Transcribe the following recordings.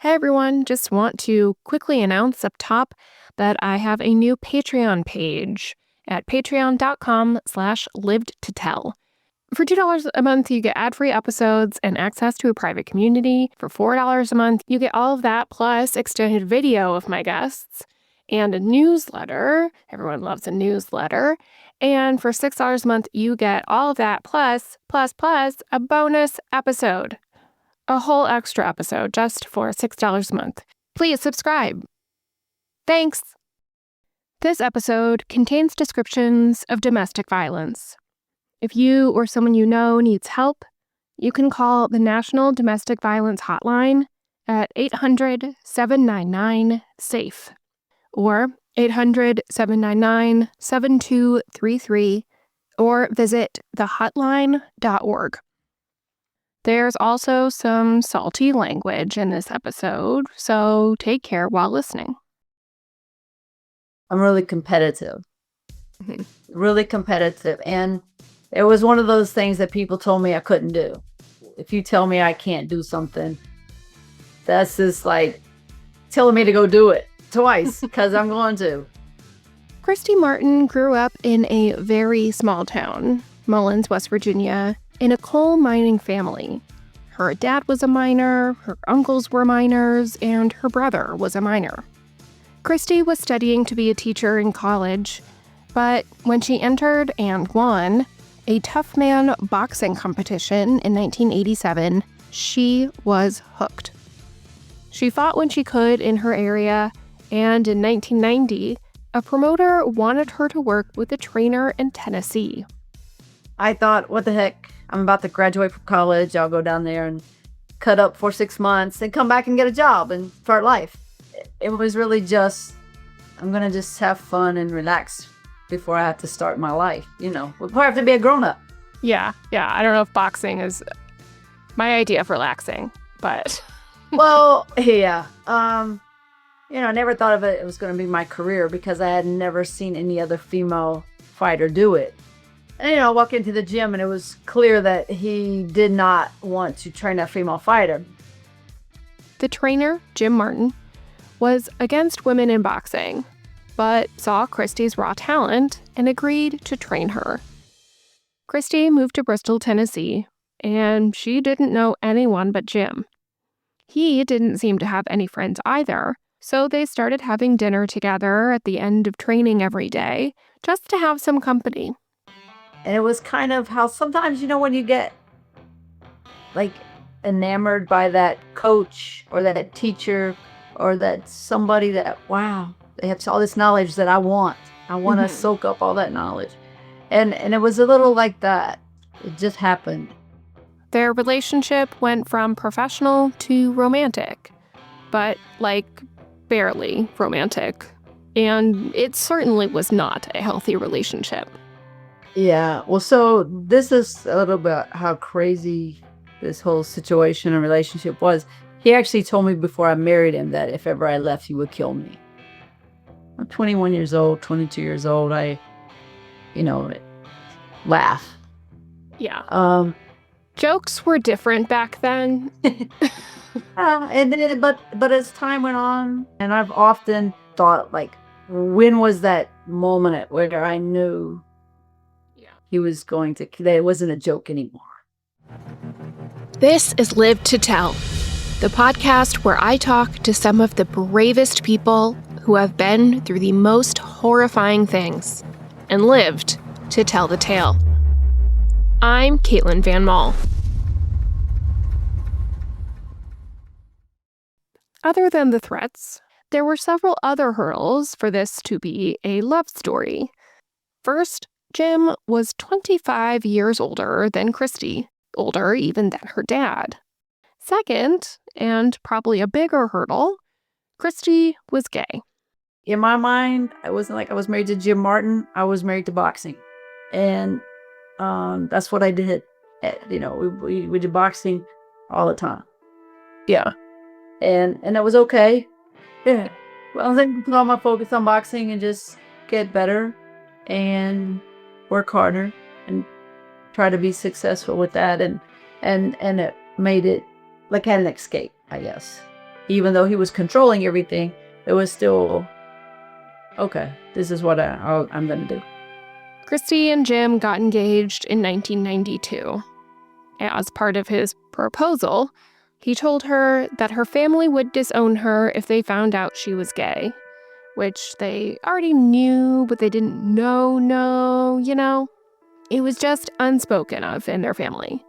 Hey everyone, just want to quickly announce up top that I have a new Patreon page at patreon.com/livedtotell. For $2 a month, you get ad-free episodes and access to a private community. For $4 a month, you get all of that plus extended video of my guests and a newsletter. Everyone loves a newsletter. And for $6 a month, you get all of that plus a bonus episode. A whole extra episode just for $6 a month. Please subscribe. Thanks. This episode contains descriptions of domestic violence. If you or someone you know needs help, you can call the National Domestic Violence Hotline at 800-799-SAFE or 800-799-7233 or visit thehotline.org. There's also some salty language in this episode, so take care while listening. I'm really competitive. Really competitive. And it was one of those things that people told me I couldn't do. If you tell me I can't do something, that's just like telling me to go do it twice because I'm going to. Christy Martin grew up in a very small town, Mullins, West Virginia, in a coal mining family. Her dad was a miner, her uncles were miners, and her brother was a miner. Christy was studying to be a teacher in college, but when she entered and won a Tough Man boxing competition in 1987, she was hooked. She fought when she could in her area, and in 1990, a promoter wanted her to work with a trainer in Tennessee. I thought, what the heck? I'm about to graduate from college. I'll go down there and cut up for 6 months and come back and get a job and start life. It was really just, I'm going to just have fun and relax before I have to start my life, before I have to be a grown-up. Yeah. I don't know if boxing is my idea of relaxing, but... Well, yeah. I never thought of it was going to be my career because I had never seen any other female fighter do it. And, I walk into the gym and it was clear that he did not want to train a female fighter. The trainer, Jim Martin, was against women in boxing, but saw Christy's raw talent and agreed to train her. Christy moved to Bristol, Tennessee, and she didn't know anyone but Jim. He didn't seem to have any friends either, so they started having dinner together at the end of training every day, just to have some company. And it was kind of how sometimes, when you get like enamored by that coach or that teacher or that somebody that, wow, they have all this knowledge that I want. I want to soak up all that knowledge. And it was a little like that. It just happened. Their relationship went from professional to romantic, but barely romantic. And it certainly was not a healthy relationship. Yeah, well, so this is a little bit how crazy this whole situation and relationship was. He actually told me before I married him that if ever I left, he would kill me. I'm 21 years old, 22 years old. I, laugh. Yeah. Jokes were different back then. And then, but as time went on, and I've often thought, when was that moment where I knew he was that it wasn't a joke anymore? This is Live to Tell, the podcast where I talk to some of the bravest people who have been through the most horrifying things and lived to tell the tale. I'm Caitlin Van Mall. Other than the threats, there were several other hurdles for this to be a love story. First, Jim was 25 years older than Christy, older even than her dad. Second, and probably a bigger hurdle, Christy was gay. In my mind, it wasn't like I was married to Jim Martin. I was married to boxing. And that's what I did. We did boxing all the time. Yeah. And that was okay. Yeah. Well, I think put all my focus on boxing and just get better and work harder and try to be successful with that. And it made it like an escape, I guess. even though he was controlling everything, it was still, okay, this is what I'm going to do. Christy and Jim got engaged in 1992. As part of his proposal, he told her that her family would disown her if they found out she was gay, which they already knew, but they didn't know, you know? It was just unspoken of in their family.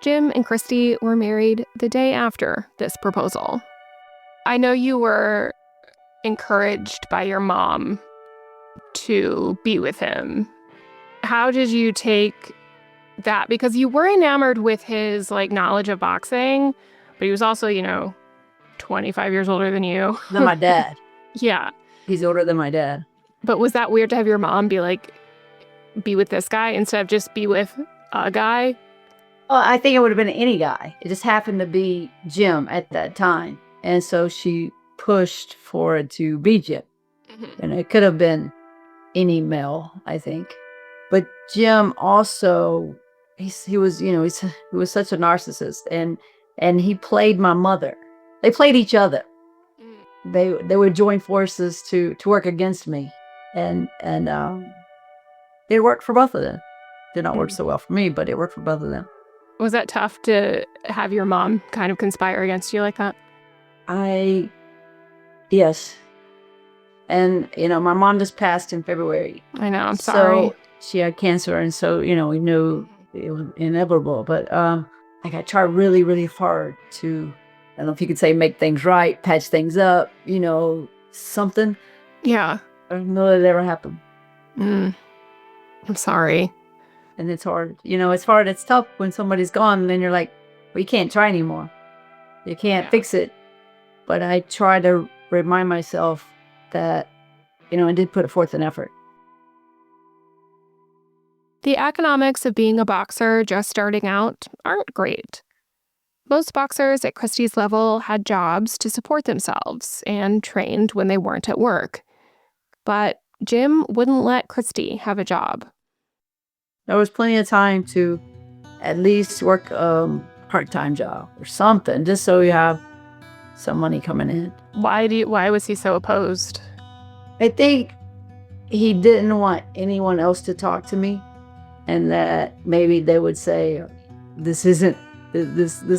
Jim and Christy were married the day after this proposal. I know you were encouraged by your mom to be with him. How did you take that? Because you were enamored with his knowledge of boxing, but he was also, 25 years older than you. Than my dad. Yeah. He's older than my dad. But was that weird to have your mom be with this guy instead of just be with a guy? Well, I think it would have been any guy. It just happened to be Jim at that time. And so she pushed for it to be Jim. Mm-hmm. And it could have been any male, I think. But Jim also, he was such a narcissist. And he played my mother. They played each other. Mm. They would join forces to work against me. And it worked for both of them. Did not work so well for me, but it worked for both of them. Was that tough to have your mom kind of conspire against you like that? Yes. And, my mom just passed in February. I know, I'm sorry. So she had cancer, and so, we knew it was inevitable. But I tried really, really hard to, I don't know if you could say make things right, patch things up, something. Yeah. I don't know that it ever happened. I'm sorry. And it's hard. It's hard. It's tough when somebody's gone, and then you're like, well, you can't try anymore. You can't fix it. But I try to remind myself that, I did put forth an effort. The economics of being a boxer just starting out aren't great. Most boxers at Christy's level had jobs to support themselves and trained when they weren't at work. But Jim wouldn't let Christy have a job. There was plenty of time to at least work a part-time job or something, just so you have some money coming in. Why was he so opposed? I think he didn't want anyone else to talk to me, and that maybe they would say, this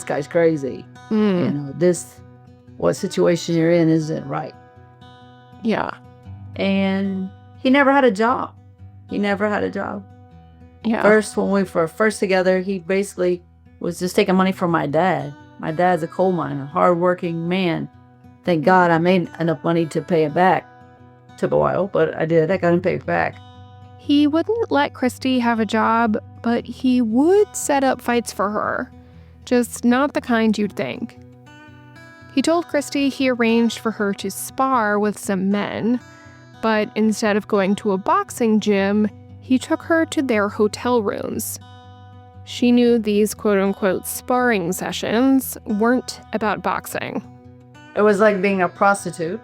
guy's crazy. What situation you're in isn't right. Yeah. And he never had a job. Yeah. First, when we were first together, he basically was just taking money from my dad. My dad's a coal miner, a hardworking man. Thank God I made enough money to pay it back. Took a while, but I did. I got him paid back. He wouldn't let Christy have a job, but he would set up fights for her. Just not the kind you'd think. He told Christy he arranged for her to spar with some men, but instead of going to a boxing gym, he took her to their hotel rooms. She knew these quote-unquote sparring sessions weren't about boxing. It was like being a prostitute.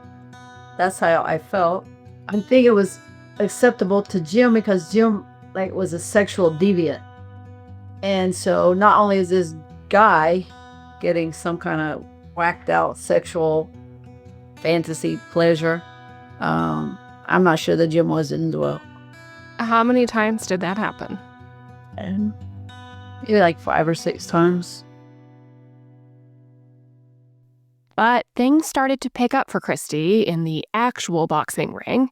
That's how I felt. I think it was acceptable to Jim because Jim was a sexual deviant. And so not only is this guy getting some kind of whacked out sexual fantasy pleasure, I'm not sure that Jim was as well. How many times did that happen? Maybe 5 or 6 times. But things started to pick up for Christy in the actual boxing ring.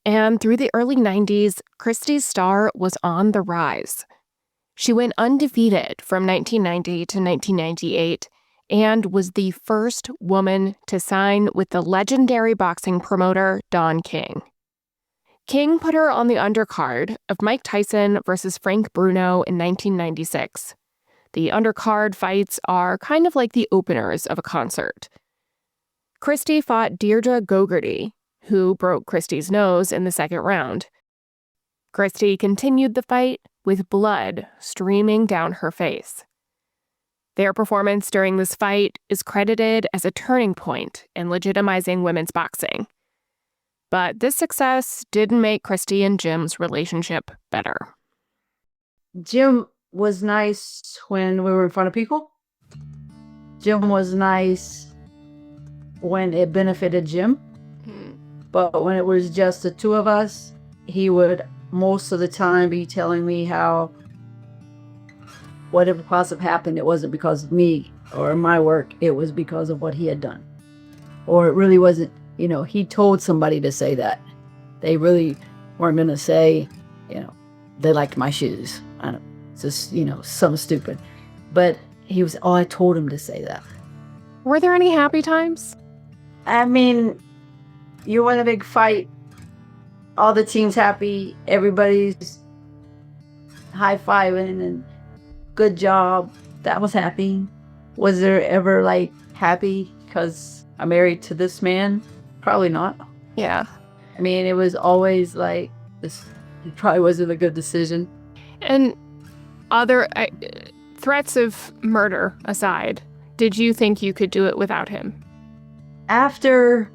And through the early 90s, Christy's star was on the rise. She went undefeated from 1990 to 1998 and was the first woman to sign with the legendary boxing promoter Don King. King put her on the undercard of Mike Tyson versus Frank Bruno in 1996. The undercard fights are kind of like the openers of a concert. Christy fought Deirdre Gogarty, who broke Christy's nose in the second round. Christy continued the fight with blood streaming down her face. Their performance during this fight is credited as a turning point in legitimizing women's boxing. But this success didn't make Christy and Jim's relationship better. Jim was nice when we were in front of people. Jim was nice when it benefited Jim. Hmm. But when it was just the two of us, he would most of the time be telling me how whatever possibly happened, it wasn't because of me or my work, it was because of what he had done. Or it really wasn't, he told somebody to say that. They really weren't going to say, they liked my shoes. I don't, just, something stupid. But I told him to say that. Were there any happy times? I mean, you win a big fight, all the team's happy, everybody's high-fiving and good job. That was happy. Was there ever happy because I'm married to this man? Probably not. Yeah. I mean, it was always this. It probably wasn't a good decision. And other threats of murder aside, did you think you could do it without him? After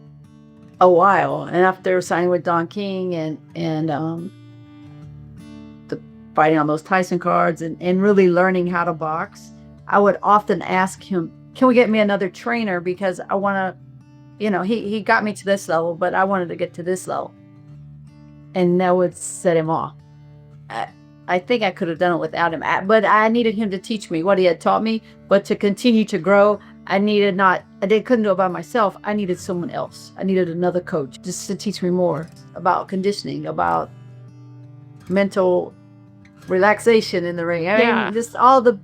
a while, and after signing with Don King and the fighting on those Tyson cards and really learning how to box, I would often ask him, "Can we get me another trainer? Because I want to." He got me to this level, but I wanted to get to this level. And that would set him off. I think I could have done it without him, but I needed him to teach me what he had taught me. But to continue to grow, couldn't do it by myself. I needed someone else. I needed another coach just to teach me more about conditioning, about mental relaxation in the ring. I mean, just all the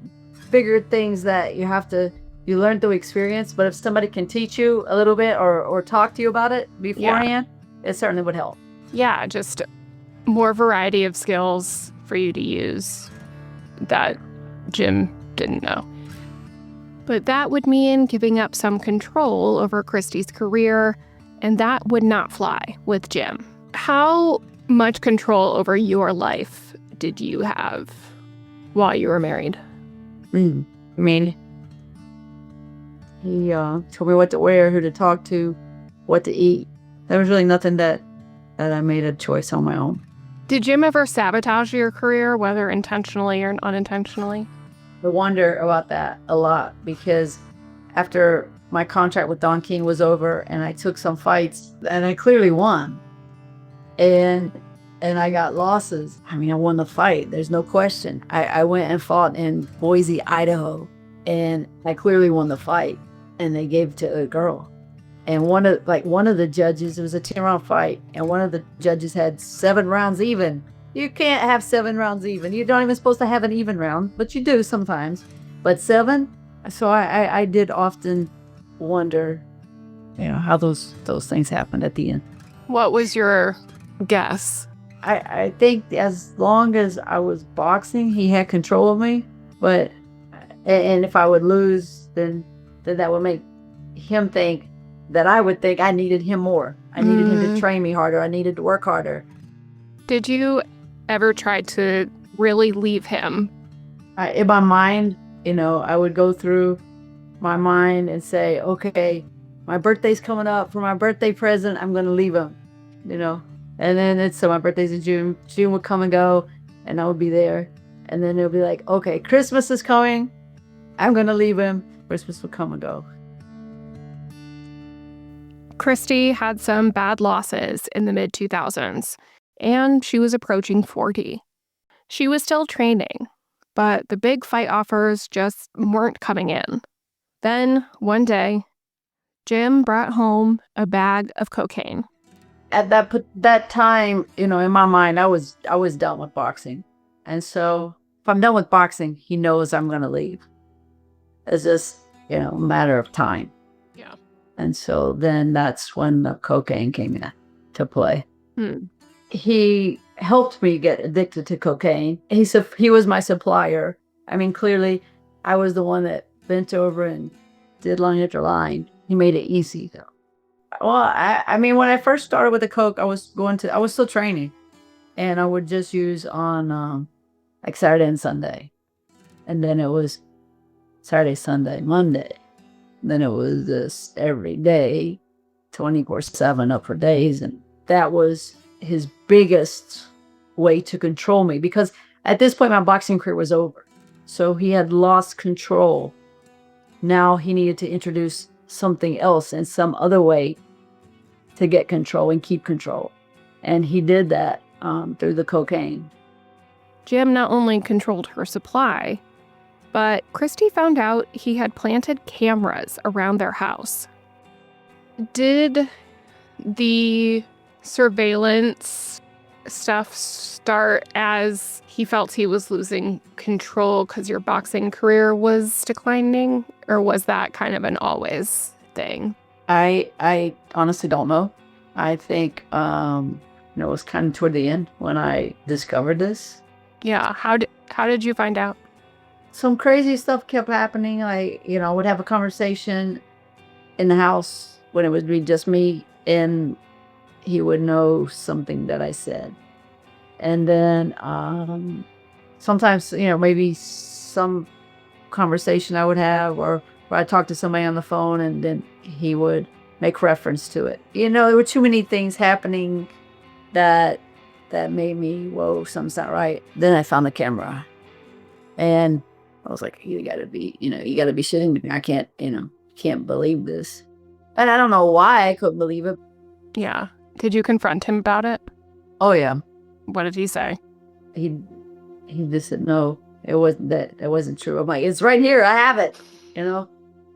bigger things that you learn through experience. But if somebody can teach you a little bit or talk to you about it beforehand, it certainly would help. Yeah, just more variety of skills for you to use that Jim didn't know. But that would mean giving up some control over Christy's career, and that would not fly with Jim. How much control over your life did you have while you were married? I mean, he told me what to wear, who to talk to, what to eat. There was really nothing that I made a choice on my own. Did Jim ever sabotage your career, whether intentionally or unintentionally? I wonder about that a lot, because after my contract with Don King was over and I took some fights and I clearly won, and I got losses. I mean, I won the fight. There's no question. I went and fought in Boise, Idaho, and I clearly won the fight, and they gave it to a girl. And one of the judges, it was a 10-round fight, and one of the judges had 7 rounds even. You can't have 7 rounds even. You're not even supposed to have an even round, but you do sometimes. But 7? So I did often wonder, how those things happened at the end. What was your guess? I think as long as I was boxing, he had control of me. And if I would lose, then that would make him think that I would think I needed him more. I needed him to train me harder. I needed to work harder. Did you ever try to really leave him? In my mind, I would go through my mind and say, okay, my birthday's coming up. For my birthday present, I'm going to leave him, And then so my birthday's in June. June would come and go, and I would be there. And then it'll be like, okay, Christmas is coming. I'm going to leave him. Christmas will come and go. Christy had some bad losses in the mid-2000s, and she was approaching 40. She was still training, but the big fight offers just weren't coming in. Then, one day, Jim brought home a bag of cocaine. At that time, in my mind, I was done with boxing. And so if I'm done with boxing, he knows I'm going to leave. It's just, a matter of time. Yeah. And so then that's when the cocaine came into play. He helped me get addicted to cocaine. He was my supplier. I mean, clearly, I was the one that bent over and did line after line. He made it easy, though. Well, I mean, when I first started with the coke, I was still training, and I would just use on Saturday and Sunday, and then it was Saturday, Sunday, Monday. Then it was just every day, 24/7 up for days. And that was his biggest way to control me, because at this point, my boxing career was over. So he had lost control. Now he needed to introduce something else in some other way to get control and keep control. And he did that through the cocaine. Jim not only controlled her supply, but Christy found out he had planted cameras around their house. Did the surveillance stuff start as he felt he was losing control because your boxing career was declining? Or was that kind of an always thing? I honestly don't know. I think, it was kind of toward the end when I discovered this. Yeah. How did you find out? Some crazy stuff kept happening. I would have a conversation in the house when it would be just me, and he would know something that I said. And then sometimes, maybe some conversation I would have, or I'd talk to somebody on the phone, and then he would make reference to it. There were too many things happening that made me, whoa, something's not right. Then I found the camera, and I was like, you gotta be shitting me. I can't believe this. And I don't know why I couldn't believe it. Yeah. Did you confront him about it? Oh yeah. What did he say? He just said, no, it wasn't true. I'm like, it's right here. I have it, Well,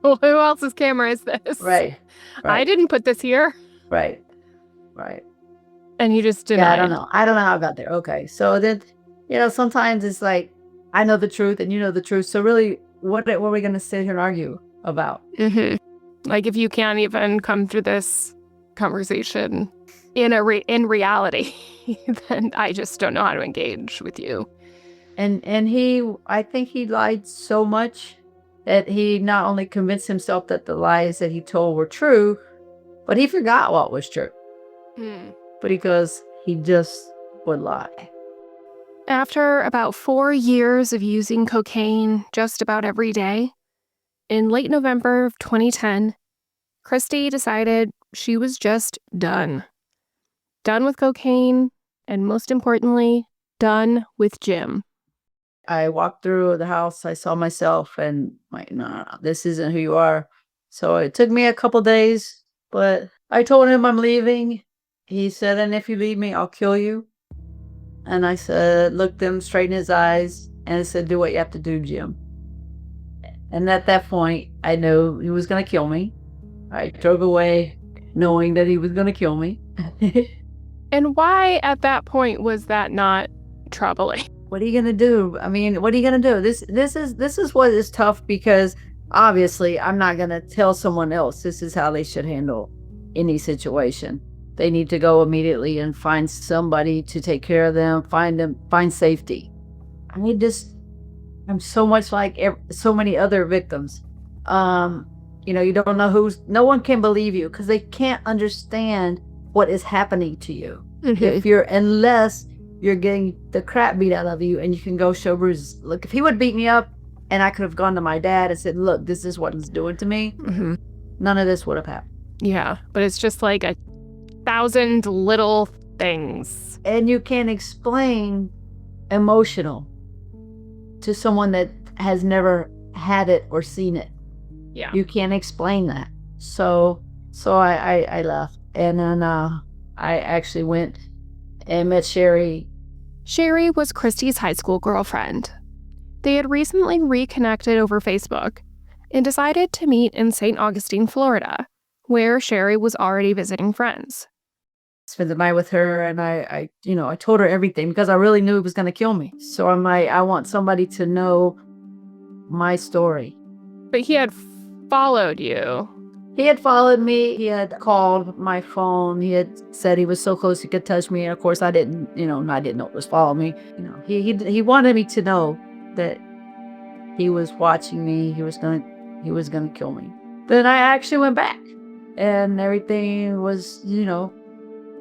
who else's camera is this? Right. I didn't put this here. Right. And you just denied. Yeah, I don't know how I got there. Okay. So then, sometimes it's like, I know the truth and you know the truth. So really, what are we going to sit here and argue about? Mm-hmm. Like, if you can't even come through this conversation in reality, then I just don't know how to engage with you. And I think he lied so much that he not only convinced himself that the lies that he told were true, but he forgot what was true. Because he just would lie. After about 4 years of using cocaine just about every day, in late November of 2010, Christy decided she was just done. Done with cocaine, and most importantly, done with Jim. I walked through the house, I saw myself, and like, no, this isn't who you are. So it took me a couple days, but I told him I'm leaving. He said, and if you leave me, I'll kill you. And I said, looked him straight in his eyes, and I said, do what you have to do, Jim. And at that point, I knew he was going to kill me. I drove away knowing that he was going to kill me. And why at that point was that not troubling? What are you going to do? I mean, what are you going to do? This is what is tough, because obviously I'm not going to tell someone else this is how they should handle any situation. They need to go immediately and find somebody to take care of them, find safety. I'm so much like so many other victims. You don't know no one can believe you because they can't understand what is happening to you. Mm-hmm. Unless you're getting the crap beat out of you and you can go show bruises. Look, if he would beat me up and I could have gone to my dad and said, look, this is what he's doing to me, mm-hmm. None of this would have happened. Yeah, but it's just like 1,000 little things. And you can't explain emotional to someone that has never had it or seen it. Yeah. You can't explain that. So I left. And then I actually went and met Sherry. Sherry was Christy's high school girlfriend. They had recently reconnected over Facebook and decided to meet in St. Augustine, Florida, where Sherry was already visiting friends. Spent the night with her, and I told her everything because I really knew he was going to kill me. So I'm like, I want somebody to know my story. But he had followed you. He had followed me. He had called my phone. He had said he was so close he could touch me. And of course, I didn't know it was following me. He wanted me to know that he was watching me. He was gonna kill me. Then I actually went back, and everything was,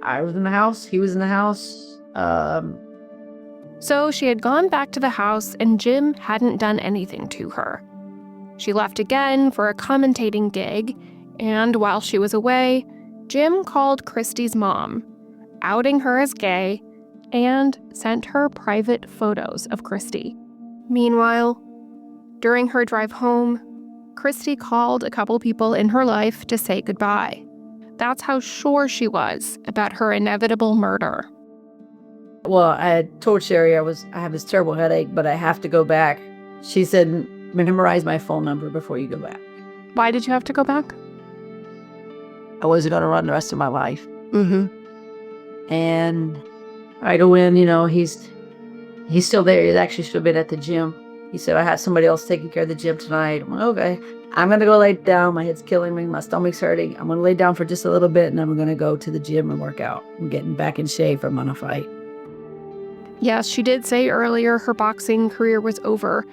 I was in the house. He was in the house. So she had gone back to the house, and Jim hadn't done anything to her. She left again for a commentating gig, and while she was away, Jim called Christy's mom, outing her as gay, and sent her private photos of Christy. Meanwhile, during her drive home, Christy called a couple people in her life to say goodbye. That's how sure she was about her inevitable murder. Well, I had told Sherry I have this terrible headache, but I have to go back. She said, memorize my phone number before you go back. Why did you have to go back? I wasn't going to run the rest of my life. Mm-hmm. And I go in, he's still there. He's actually still been at the gym. He said, I have somebody else taking care of the gym tonight. I'm like, okay. I'm going to go lay down. My head's killing me. My stomach's hurting. I'm going to lay down for just a little bit, and I'm going to go to the gym and work out. I'm getting back in shape. I'm going to fight. Yes, she did say earlier her boxing career was over,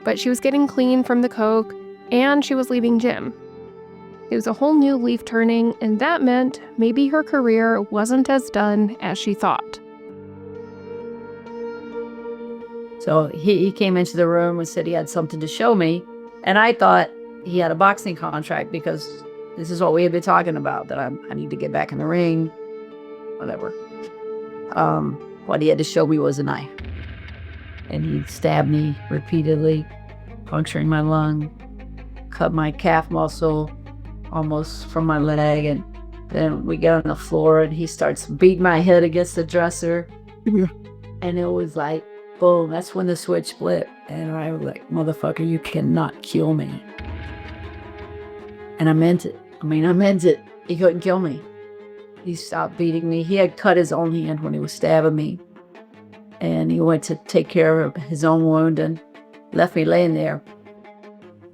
but she was getting clean from the coke, and she was leaving gym. It was a whole new leaf turning, and that meant maybe her career wasn't as done as she thought. So he came into the room and said he had something to show me, and I thought he had a boxing contract because this is what we had been talking about, that I need to get back in the ring, whatever. What he had to show me was a knife. And he stabbed me repeatedly, puncturing my lung, cut my calf muscle almost from my leg. And then we get on the floor and he starts beating my head against the dresser. And it was like, boom, that's when the switch split. And I was like, motherfucker, you cannot kill me. And I meant it. I meant it. He couldn't kill me. He stopped beating me. He had cut his own hand when he was stabbing me. And he went to take care of his own wound and left me laying there.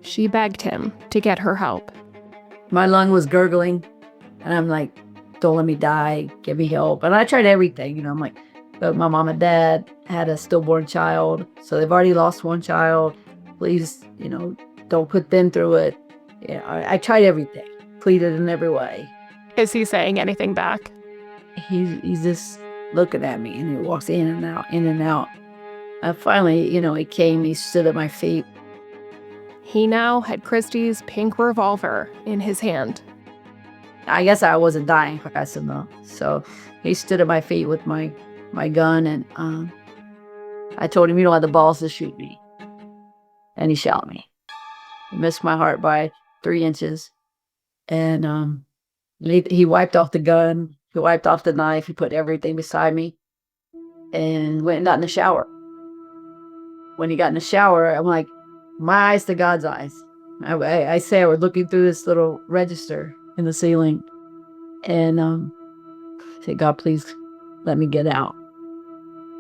She begged him to get her help. My lung was gurgling. And I'm like, don't let me die. Give me help. And I tried everything. I'm like, but my mom and dad had a stillborn child. So they've already lost one child. Please, don't put them through it. I tried everything. Pleaded in every way. Is he saying anything back? He's just looking at me, and he walks in and out, in and out. Finally, he came, he stood at my feet. He now had Christy's pink revolver in his hand. I guess I wasn't dying fast enough. So he stood at my feet with my gun, and I told him, you don't have the balls to shoot me. And he shot me. He missed my heart by 3 inches. And he wiped off the gun. He wiped off the knife. He put everything beside me and went and got in the shower. When he got in the shower, I'm like, my eyes to God's eyes. I say I was looking through this little register in the ceiling. And I said, God, please let me get out.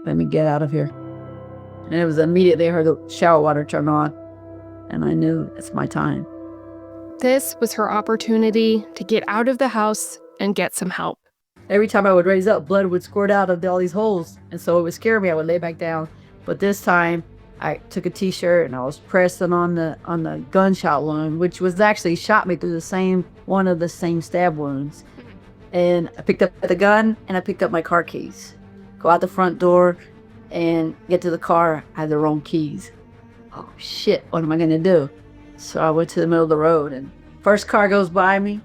Let me get out of here. And it was immediately I heard the shower water turn on. And I knew it's my time. This was her opportunity to get out of the house and get some help. Every time I would raise up, blood would squirt out of all these holes. And so it would scare me. I would lay back down. But this time, I took a t-shirt and I was pressing on the gunshot wound, which was actually shot me through one of the same stab wounds. And I picked up the gun and I picked up my car keys. Go out the front door and get to the car. I had the wrong keys. Oh shit, what am I gonna do? So I went to the middle of the road, and first car goes by me.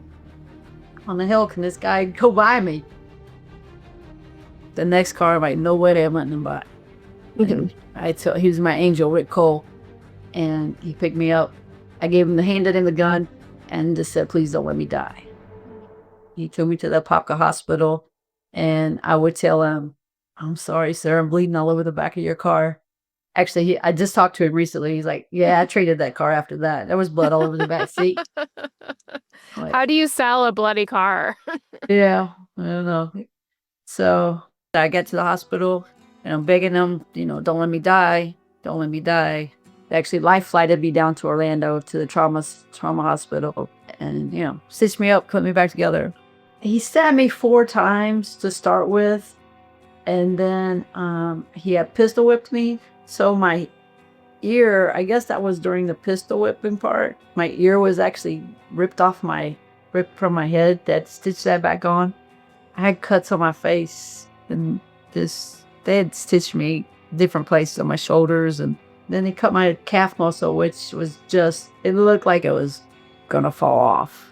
On the hill, can this guy go by me? The next car, I'm like, no way I'm letting him by. He was my angel, Rick Cole, and he picked me up. I handed him the gun, and just said, please don't let me die. He took me to the Apopka hospital, and I would tell him, I'm sorry, sir, I'm bleeding all over the back of your car. Actually, I just talked to him recently. He's like, yeah, I traded that car after that. There was blood all over the back seat. Like, how do you sell a bloody car? Yeah, I don't know. So I get to the hospital, and I'm begging them, don't let me die. Don't let me die. They actually life flighted me down to Orlando to the trauma hospital and, stitched me up, put me back together. He stabbed me 4 times to start with. And then he had pistol whipped me. So my ear, I guess that was during the pistol whipping part. My ear was actually ripped from my head. That stitched that back on. I had cuts on my face, and they had stitched me different places on my shoulders, and then they cut my calf muscle, which was it looked like it was gonna fall off.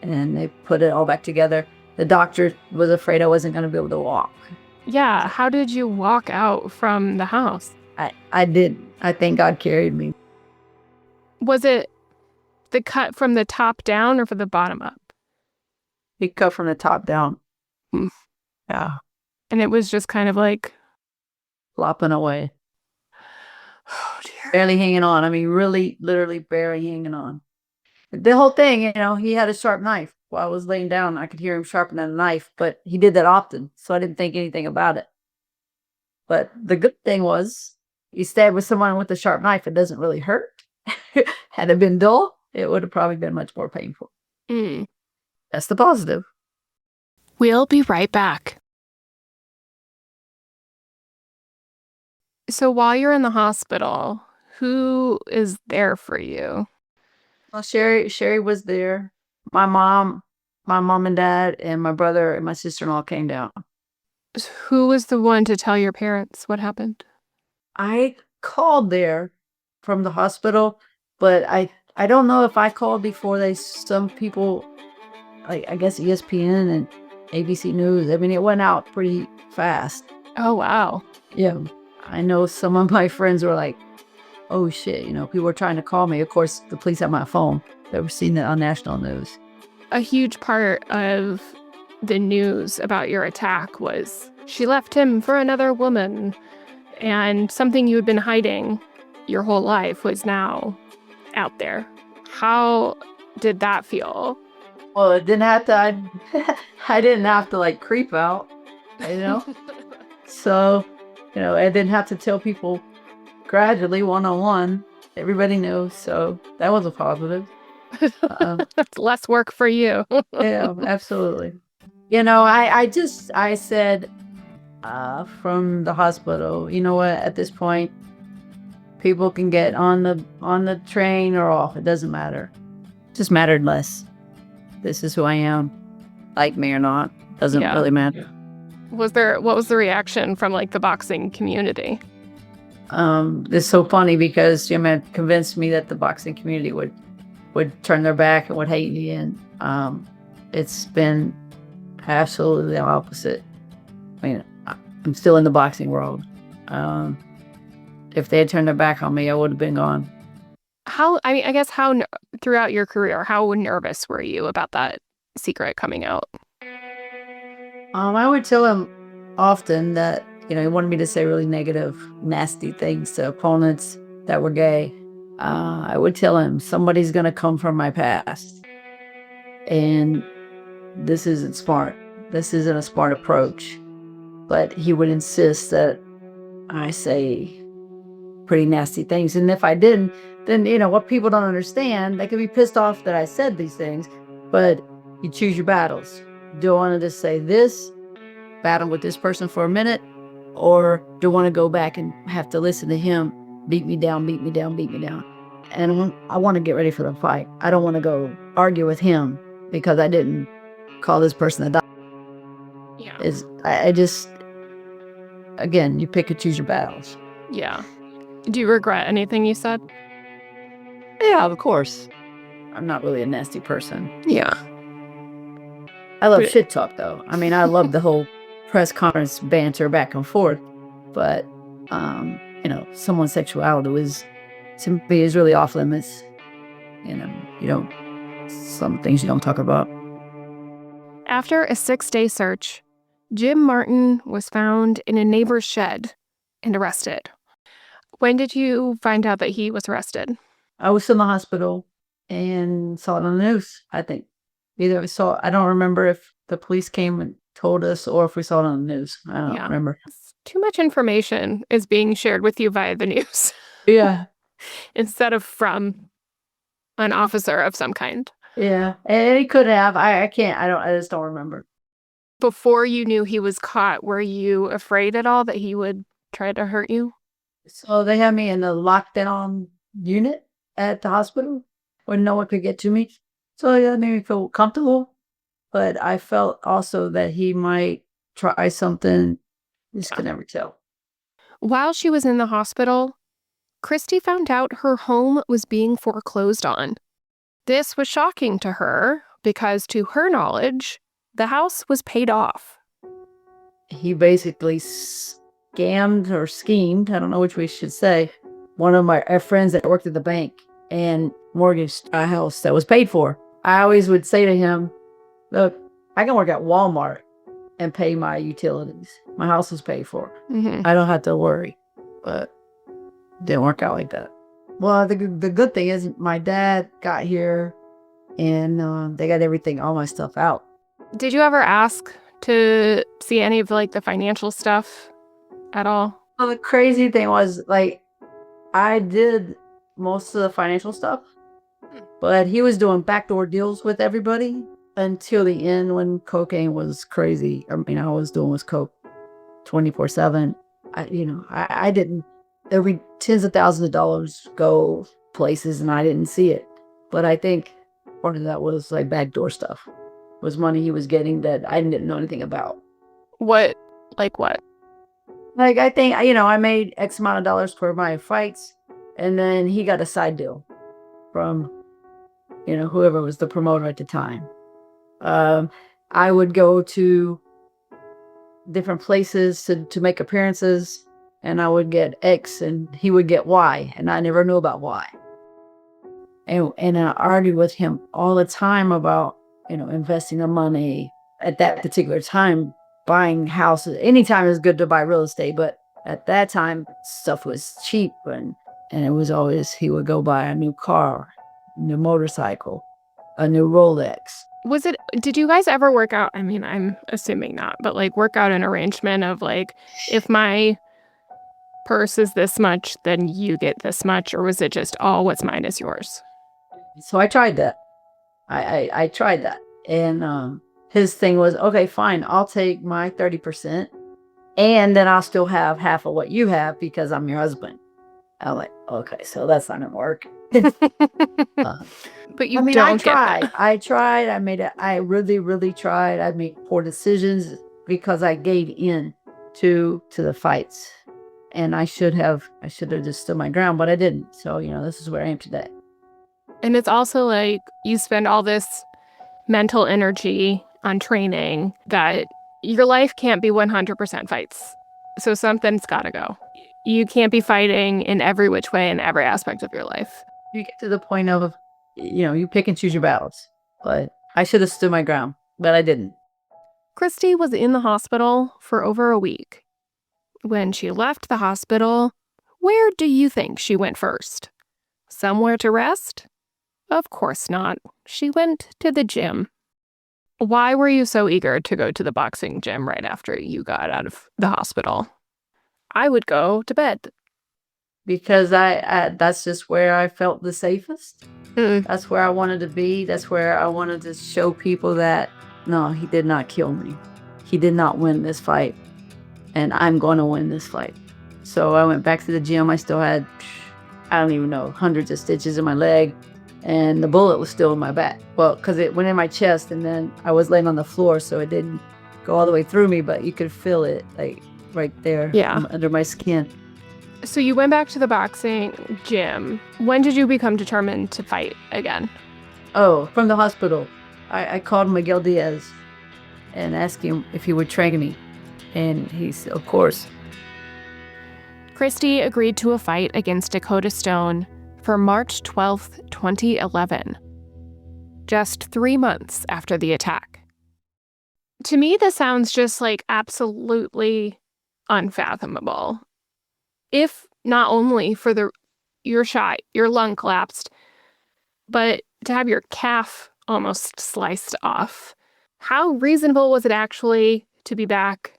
And they put it all back together. The doctor was afraid I wasn't gonna be able to walk. Yeah, how did you walk out from the house? I didn't. I think God carried me. Was it The cut from the top down or from the bottom up? He cut from the top down. Hmm. Yeah. And it was just kind of like, Flopping away. oh dear. Barely hanging on. I mean, really, literally barely hanging on. The whole thing, he had a sharp knife. While I was laying down, I could hear him sharpening a knife, but he did that often, so I didn't think anything about it. But the good thing was, you stab with someone with a sharp knife, it doesn't really hurt. Had it been dull, it would have probably been much more painful. Mm. That's the positive. We'll be right back. So while you're in the hospital, who is there for you? Well, Sherry was there. My mom and dad, and my brother and my sister-in-law came down. Who was the one to tell your parents what happened? I called there from the hospital, but I don't know if I called before some people, like I guess ESPN and ABC News. I mean, it went out pretty fast. Oh, wow. Yeah. I know some of my friends were like, oh shit, people were trying to call me. Of course, the police had my phone. They were seeing it on national news. A huge part of the news about your attack was she left him for another woman, and something you had been hiding your whole life was now out there. How did that feel? Well, it didn't have to, I didn't have to like creep out, So, I didn't have to tell people gradually, one-on-one. Everybody knows, so that was a positive. That's less work for you. Yeah, absolutely. I said from the hospital, you know what, at this point, people can get on the train or off. It doesn't matter. It just mattered less. This is who I am. Like me or not, doesn't really matter. What was the reaction from like the boxing community? It's so funny because Jim had convinced me that the boxing community would turn their back and would hate me, and it's been absolutely the opposite. I mean, I'm still in the boxing world. If they had turned their back on me, I would have been gone. I guess throughout your career, how nervous were you about that secret coming out? I would tell him often that, he wanted me to say really negative, nasty things to opponents that were gay. I would tell him somebody's going to come from my past. And this isn't smart. This isn't a smart approach. But he would insist that I say pretty nasty things. And if I didn't, then, what people don't understand, they could be pissed off that I said these things, but you choose your battles. Do I want to just say this, battle with this person for a minute, or do I want to go back and have to listen to him beat me down, beat me down, beat me down? And I want to get ready for the fight. I don't want to go argue with him because I didn't call this person a dog. Yeah. I just, again, you pick and choose your battles. Yeah. Do you regret anything you said? Yeah, of course. I'm not really a nasty person. Yeah. I love shit talk, though. I mean, I love the whole press conference banter back and forth. But, someone's sexuality is really off limits. Some things you don't talk about. After a 6-day search, Jim Martin was found in a neighbor's shed and arrested. When did you find out that he was arrested? I was in the hospital and saw it on the news, I think. I don't remember if the police came and told us or if we saw it on the news. I don't remember. Too much information is being shared with you via the news. Yeah. Instead of from an officer of some kind. Yeah. And he could have. I just don't remember. Before you knew he was caught, were you afraid at all that he would try to hurt you? So they had me in a lockdown unit at the hospital where no one could get to me. So yeah, that made me feel comfortable. But I felt also that he might try something. You just could never tell. While she was in the hospital, Christy found out her home was being foreclosed on. This was shocking to her because, to her knowledge, the house was paid off. He basically scammed or schemed, I don't know which we should say, one of my friends that worked at the bank. And mortgaged a house that was paid for. I always would say to him, look, I can work at Walmart and pay my utilities. My house is paid for. Mm-hmm. I don't have to worry. But it didn't work out like that. Well, the good thing is my dad got here and they got everything, all my stuff out. Did you ever ask to see any of like the financial stuff at all? Well, the crazy thing was, like, I did most of the financial stuff, but he was doing backdoor deals with everybody until the end when cocaine was crazy. I mean, all I was doing was coke 24/7. I didn't, there would be tens of thousands of dollars go places and I didn't see it. But I think part of that was like backdoor stuff, was money he was getting that I didn't know anything about. What? Like what? Like, I think, I made X amount of dollars for my fights, and then he got a side deal from, whoever was the promoter at the time. I would go to different places to make appearances, and I would get X and he would get Y, and I never knew about Y. And I argued with him all the time about, investing the money at that particular time. Buying houses, anytime is good to buy real estate, but at that time stuff was cheap, and it was always, he would go buy a new car, new motorcycle, a new Rolex. Did you guys ever work out, I mean, I'm assuming not, but like work out an arrangement of like, if my purse is this much, then you get this much, or was it just all what's mine is yours? So I tried that. I tried that, and his thing was, okay, fine, I'll take my 30%, and then I'll still have half of what you have because I'm your husband. I'm like, okay, so that's not gonna work. But you I mean, don't get that. I tried. I really, really tried. I made poor decisions because I gave in to the fights, and I should have just stood my ground, but I didn't. So, this is where I am today. And it's also like you spend all this mental energy on training that your life can't be 100% fights. So something's got to go. You can't be fighting in every which way in every aspect of your life. You get to the point of, you pick and choose your battles. But I should have stood my ground, but I didn't. Christy was in the hospital for over a week. When she left the hospital, where do you think she went first? Somewhere to rest? Of course not. She went to the gym. Why were you so eager to go to the boxing gym right after you got out of the hospital? I would go to bed. Because I that's just where I felt the safest. Mm. That's where I wanted to be. That's where I wanted to show people that, no, he did not kill me. He did not win this fight. And I'm going to win this fight. So I went back to the gym. I still had, I don't even know, hundreds of stitches in my leg. And the bullet was still in my back. Well, because it went in my chest, and then I was laying on the floor, so it didn't go all the way through me, but you could feel it, like, right there. Yeah. Under my skin. So you went back to the boxing gym. When did you become determined to fight again? Oh, from the hospital. I called Miguel Diaz and asked him if he would train me. And he said, of course. Christy agreed to a fight against Dakota Stone for March 12th, 2011, just 3 months after the attack. To me, this sounds just like absolutely unfathomable. If not only for your shot, your lung collapsed, but to have your calf almost sliced off. How reasonable was it actually to be back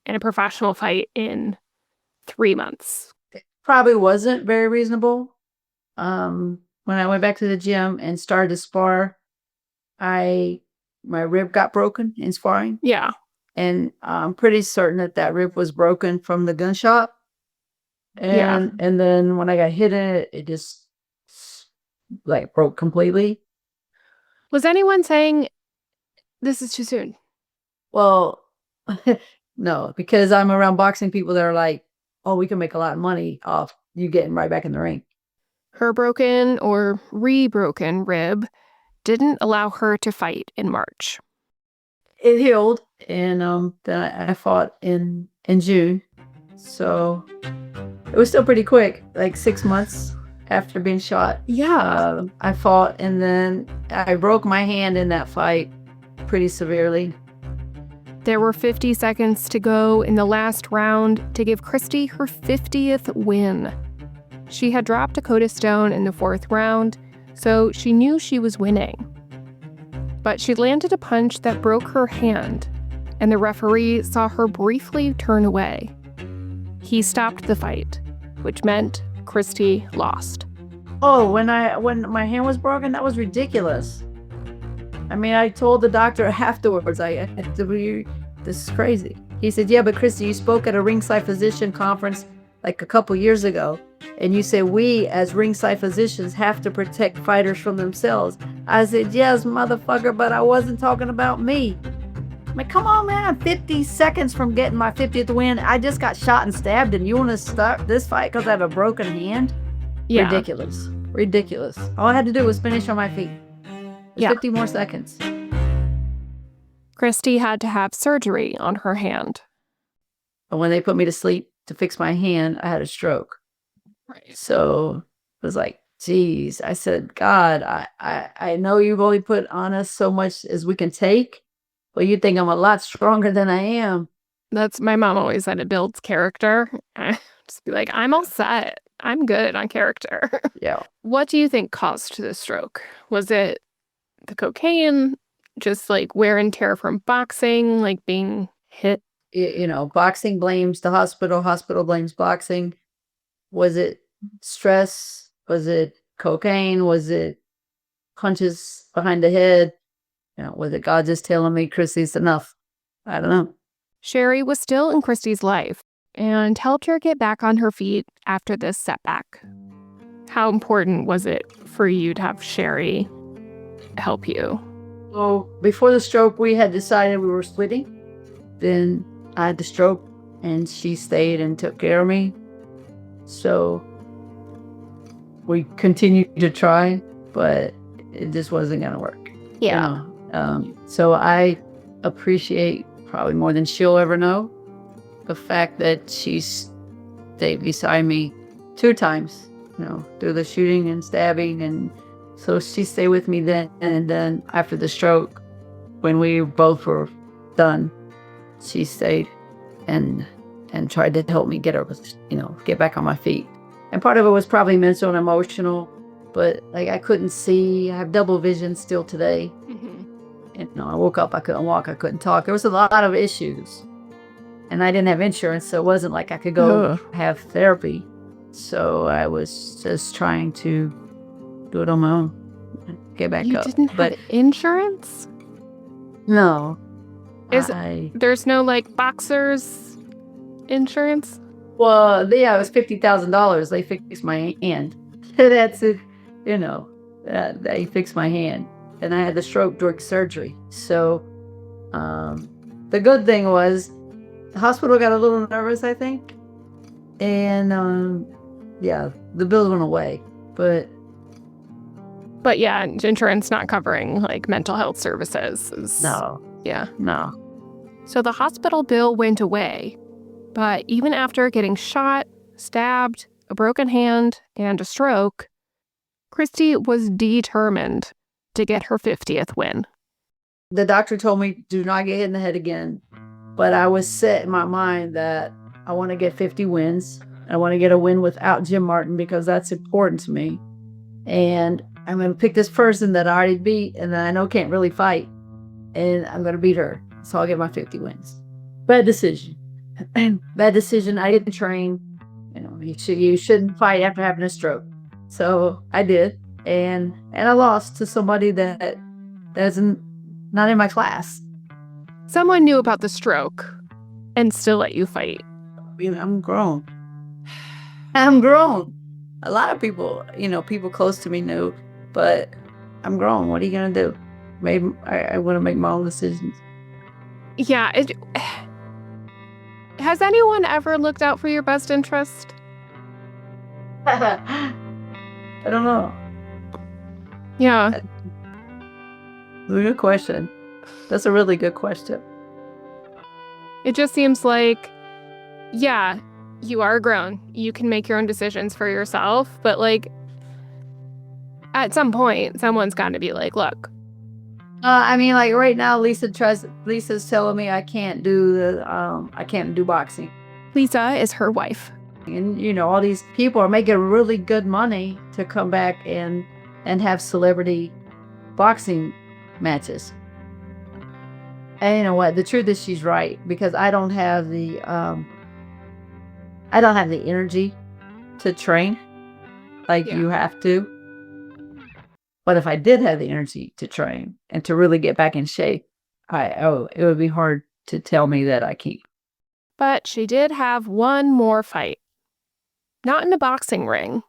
in a professional fight in 3 months? It probably wasn't very reasonable. When I went back to the gym and started to spar, my rib got broken in sparring. Yeah. And I'm pretty certain that rib was broken from the gunshot. And then when I got hit in it, it just like broke completely. Was anyone saying this is too soon? Well, no, because I'm around boxing people that are like, oh, we can make a lot of money off you getting right back in the ring. Her broken or re-broken rib didn't allow her to fight in March. It healed, and then I fought in June. So it was still pretty quick, like 6 months. after being shot. Yeah. I fought, and then I broke my hand in that fight pretty severely. There were 50 seconds to go in the last round to give Christy her 50th win. She had dropped Dakota Stone in the 4th round, so she knew she was winning. But she landed a punch that broke her hand, and the referee saw her briefly turn away. He stopped the fight, which meant Christy lost. Oh, when my hand was broken, that was ridiculous. I mean, I told the doctor afterwards, this is crazy. He said, yeah, but Christy, you spoke at a ringside physician conference like a couple years ago, and you said we as ringside physicians have to protect fighters from themselves. I said, yes, motherfucker, but I wasn't talking about me. I mean, come on, man. I'm 50 seconds from getting my 50th win. I just got shot and stabbed, and you want to start this fight because I have a broken hand? Yeah. Ridiculous. All I had to do was finish on my feet. There's 50 more seconds. Christy had to have surgery on her hand. But when they put me to sleep to fix my hand, I had a stroke. Right. So it was like, geez. I said, God, I know you've only put on us so much as we can take, but you think I'm a lot stronger than I am. That's my mom always said, it builds character. Just be like, I'm all set. I'm good on character. Yeah. What do you think caused the stroke? Was it the cocaine, just like wear and tear from boxing, like being hit? You know, boxing blames the hospital blames boxing. Was it stress? Was it cocaine? Was it punches behind the head? You know, was it God just telling me, Christy's enough? I don't know. Sherry was still in Christy's life and helped her get back on her feet after this setback. How important was it for you to have Sherry help you? So before the stroke, we had decided we were splitting. Then I had the stroke, and she stayed and took care of me. So we continued to try, but it just wasn't going to work. Yeah. You know? So I appreciate, probably more than she'll ever know, the fact that she stayed beside me 2 times, you know, through the shooting and stabbing. And so she stayed with me then. And then after the stroke, when we both were done, she stayed and tried to help me get back on my feet. And part of it was probably mental and emotional, but like I couldn't see. I have double vision still today. Mm-hmm. And I woke up, I couldn't walk, I couldn't talk. There was a lot of issues. And I didn't have insurance, so it wasn't like I could go have therapy. So I was just trying to do it on my own, get back up. You didn't have insurance? No. There's no like boxer's insurance? Well, yeah, it was $50,000. They fixed my hand. That's it, you know, they fixed my hand. And I had the stroke during surgery. So the good thing was the hospital got a little nervous, I think. And the bills went away. But yeah, insurance not covering like mental health services. No. Yeah. No. So the hospital bill went away. But even after getting shot, stabbed, a broken hand, and a stroke, Christy was determined to get her 50th win. The doctor told me, do not get hit in the head again. But I was set in my mind that I want to get 50 wins. I want to get a win without Jim Martin because that's important to me. And I'm going to pick this person that I already beat and that I know can't really fight. And I'm going to beat her. So I'll get my 50 wins. Bad decision. Bad decision. I didn't train. You know, you shouldn't fight after having a stroke. So I did. And I lost to somebody that's not in my class. Someone knew about the stroke and still let you fight. I'm grown. I'm grown. A lot of people, people close to me knew, but I'm grown. What are you going to do? Maybe I want to make my own decisions. Yeah. Has anyone ever looked out for your best interest? I don't know. Yeah. That's a good question. That's a really good question. It just seems like, yeah, you are grown. You can make your own decisions for yourself. But like, At some point, someone's got to be like, look. I mean, like right now, Lisa's telling me I can't do boxing. Lisa is her wife. And, all these people are making really good money to come back and have celebrity boxing matches. And you know what? The truth is she's right, because I don't have the energy to train like you have to. But if I did have the energy to train and to really get back in shape, it would be hard to tell me that I can't. But she did have one more fight. Not in a boxing ring,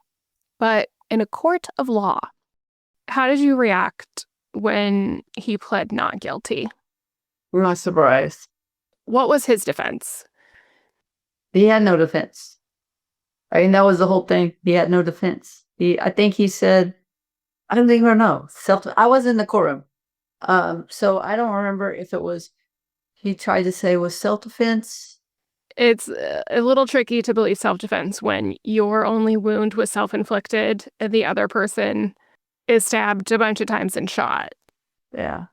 but in a court of law. How did you react when he pled not guilty? I'm not surprised. What was his defense? He had no defense. I mean, that was the whole thing. He had no defense. I think he said, I don't even know. I was in the courtroom. So I don't remember if it was, he tried to say was self-defense. It's a little tricky to believe self-defense when your only wound was self-inflicted and the other person is stabbed a bunch of times and shot. Yeah.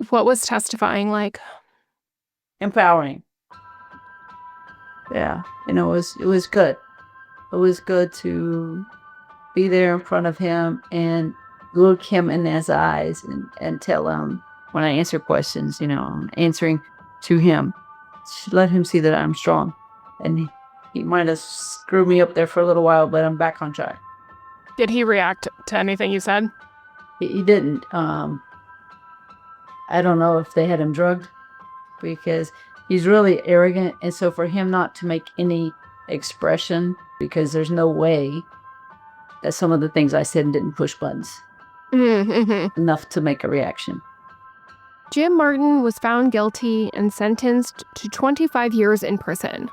What was testifying like? Empowering. Yeah. It was good. It was good to be there in front of him and look him in his eyes and tell him when I answer questions, I'm answering to him. Let him see that I'm strong. And he might have screwed me up there for a little while, but I'm back on track. Did he react to anything you said? He didn't. I don't know if they had him drugged, because he's really arrogant. And so for him not to make any expression, because there's no way that some of the things I said didn't push buttons enough to make a reaction. Jim Martin was found guilty and sentenced to 25 years in prison.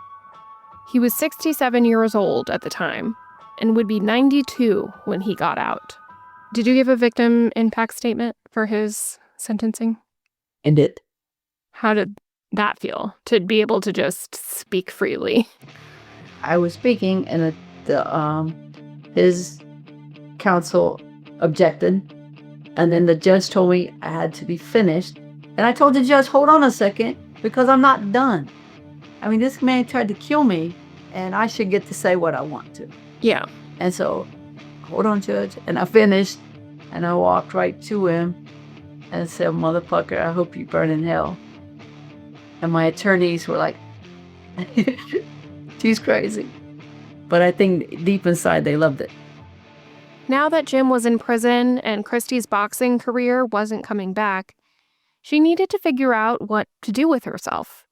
He was 67 years old at the time and would be 92 when he got out. Did you give a victim impact statement for his sentencing? I did. How did that feel, to be able to just speak freely? I was speaking, and his counsel objected, and then the judge told me I had to be finished. And I told the judge, hold on a second, because I'm not done. I mean, this man tried to kill me, and I should get to say what I want to. Yeah. And so, hold on, judge. And I finished, and I walked right to him and said, motherfucker, I hope you burn in hell. And my attorneys were like, she's crazy. But I think deep inside, they loved it. Now that Jim was in prison and Christy's boxing career wasn't coming back, she needed to figure out what to do with herself.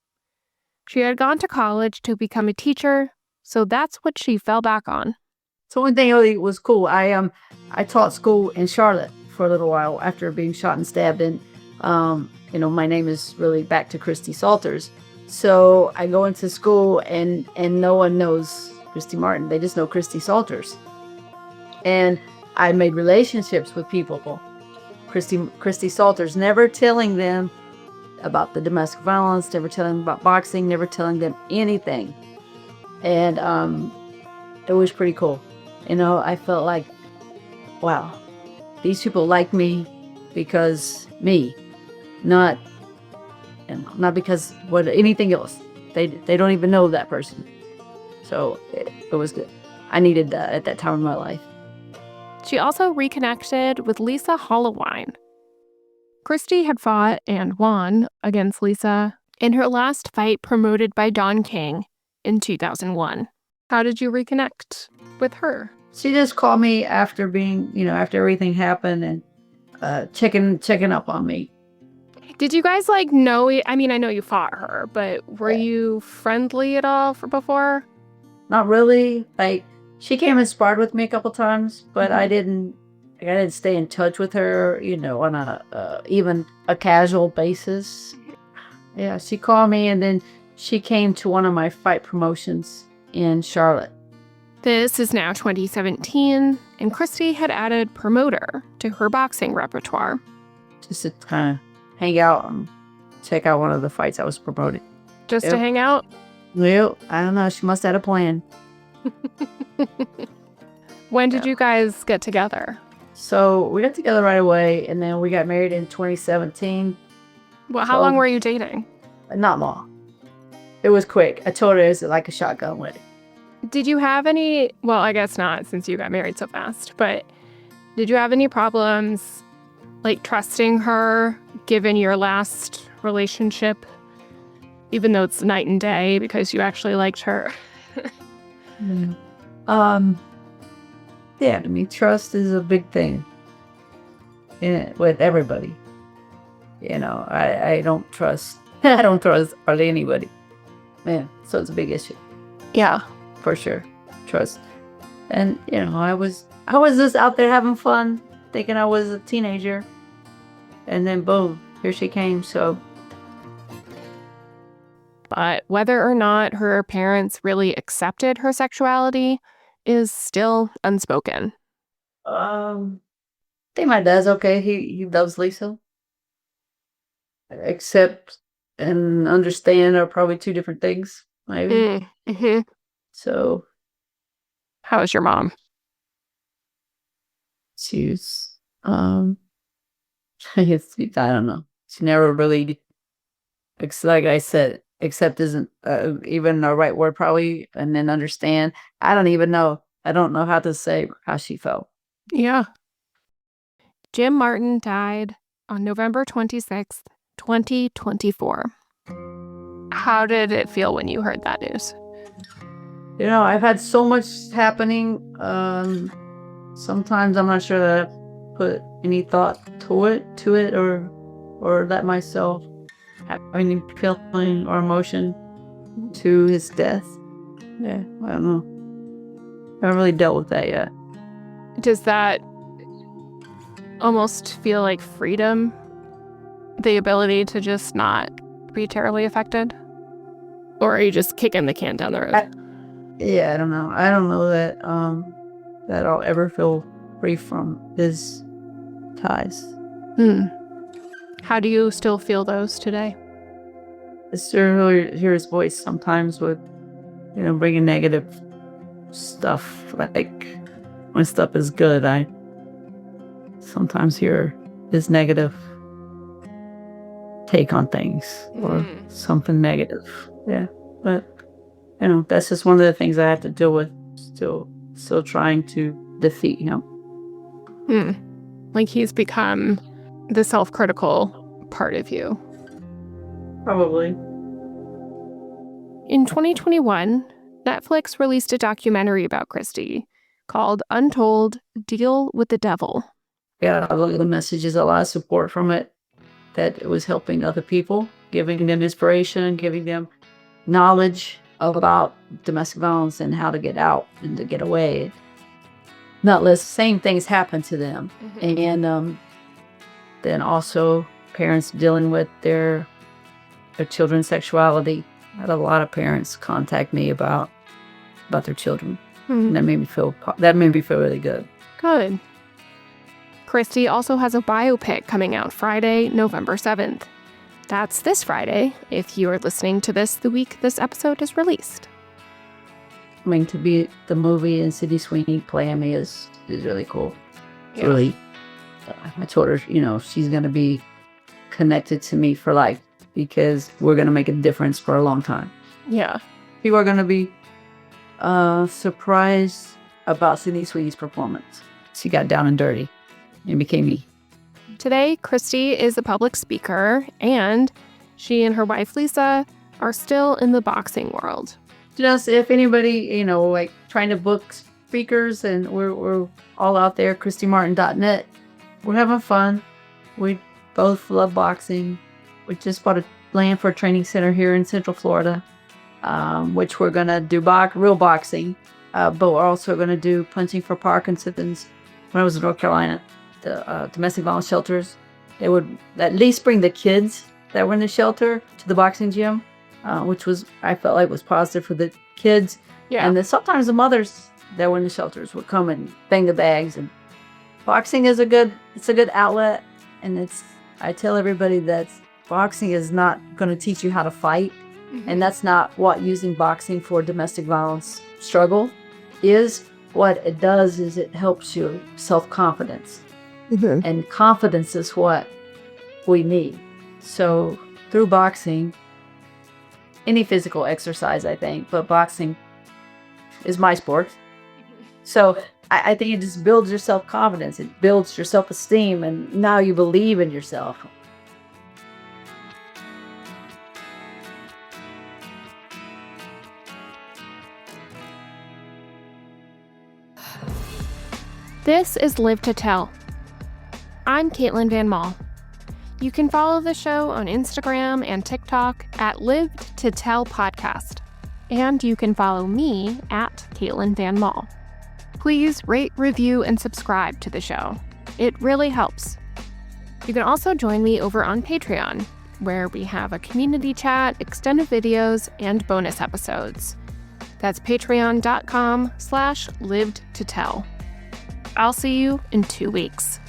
She had gone to college to become a teacher, so that's what she fell back on. So one thing really was cool. I taught school in Charlotte for a little while after being shot and stabbed. And, my name is really back to Christy Salters. So I go into school and no one knows Christy Martin. They just know Christy Salters. And I made relationships with people. Christy Salters, never telling them about the domestic violence, never telling them about boxing, never telling them anything. And it was pretty cool. I felt like, wow, these people like me because me, not because anything else. They don't even know that person. So it was good. I needed that at that time in my life. She also reconnected with Lisa Hollowine. Christy had fought and won against Lisa in her last fight promoted by Don King in 2001. How did you reconnect with her? She just called me after after everything happened and checking up on me. Did you guys know? I mean, I know you fought her, but were you friendly at all before? Not really. She came and sparred with me a couple times, but I didn't stay in touch with her, on a even a casual basis. Yeah, she called me, and then she came to one of my fight promotions in Charlotte. This is now 2017, and Christy had added promoter to her boxing repertoire. Just to kind of hang out and check out one of the fights I was promoting. Just to hang out? Well, I don't know. She must have had a plan. When did you guys get together? So we got together right away, and then we got married in 2017. Well, how long were you dating? Not long. It was quick. I told her it was like a shotgun wedding. Did you have any, well, I guess not since you got married so fast, but did you have any problems like trusting her given your last relationship, even though it's night and day because you actually liked her? Yeah, I mean, trust is a big thing with everybody. You know, I don't trust, I don't trust hardly anybody. Man, so it's a big issue. Yeah. For sure. Trust. And, you know, I was just out there having fun, thinking I was a teenager. And then boom, here she came, so. But whether or not her parents really accepted her sexuality is still unspoken. I think my dad's okay. He loves Lisa. Accept and understand are probably two different things, maybe. Mm-hmm. So How is your mom? she's I guess, I don't know. She never really, like I said, accept isn't even the right word probably, and then understand. I don't even know. I don't know how to say how she felt. Yeah. Jim Martin died on November 26th, 2024. How did it feel when you heard that news? You know, I've had so much happening. Sometimes I'm not sure that I put any thought to it, or let myself have any feeling or emotion to his death. Yeah, I don't know. I haven't really dealt with that yet. Does that almost feel like freedom? The ability to just not be terribly affected? Or are you just kicking the can down the road? I don't know. I don't know that that I'll ever feel free from his ties. How do you still feel those today? I still hear his voice sometimes with, you know, bringing negative stuff. Like when stuff is good, I sometimes hear his negative take on things or something negative. Yeah, but you know, that's just one of the things I have to deal with. Still trying to defeat him. Like he's become the self-critical part of you. Probably. In 2021, Netflix released a documentary about Christy called Untold: Deal with the Devil. Yeah, a lot of the messages, a lot of support from it, that it was helping other people, giving them inspiration, giving them knowledge about domestic violence and how to get out and to get away. Not let the same things happen to them. And then also parents dealing with their children's sexuality. I had a lot of parents contact me about their children. And that made me feel really good. Good. Christy also has a biopic coming out Friday, November 7th. That's this Friday, if you are listening to this the week this episode is released. I mean, to be the movie and Sydney Sweeney playing me is really cool. Yeah. Really, I told her, you know, she's going to be connected to me for life because we're going to make a difference for a long time. Yeah. People are going to be surprised about Sydney Sweeney's performance. She got down and dirty and became me. Today, Christy is a public speaker, and she and her wife, Lisa, are still in the boxing world. Just if anybody, you know, like trying to book speakers, and we're all out there, ChristyMartin.net. We're having fun. We both love boxing. We just bought a land for a training center here in Central Florida, which we're going to do real boxing, but we're also going to do punching for Parkinson's. When I was in North Carolina, the domestic violence shelters, they would at least bring the kids that were in the shelter to the boxing gym, which I felt like was positive for the kids. Yeah. And then sometimes the mothers that were in the shelters would come and bang the bags. And boxing is a good outlet. And I tell everybody that boxing is not going to teach you how to fight. And that's not what using boxing for domestic violence struggle is. what it does is it helps you self-confidence. Mm-hmm. And confidence is what we need. So through boxing, any physical exercise, I think, but boxing is my sport. So I think it just builds your self-confidence. It builds your self-esteem, and now you believe in yourself. This is Live to Tell. I'm Caitlin Van Mall. You can follow the show on Instagram and TikTok at Lived to Tell Podcast. And you can follow me at Caitlin Van Mall. Please rate, review, and subscribe to the show. It really helps. You can also join me over on Patreon, where we have a community chat, extended videos, and bonus episodes. That's patreon.com/livedtotell. I'll see you in 2 weeks.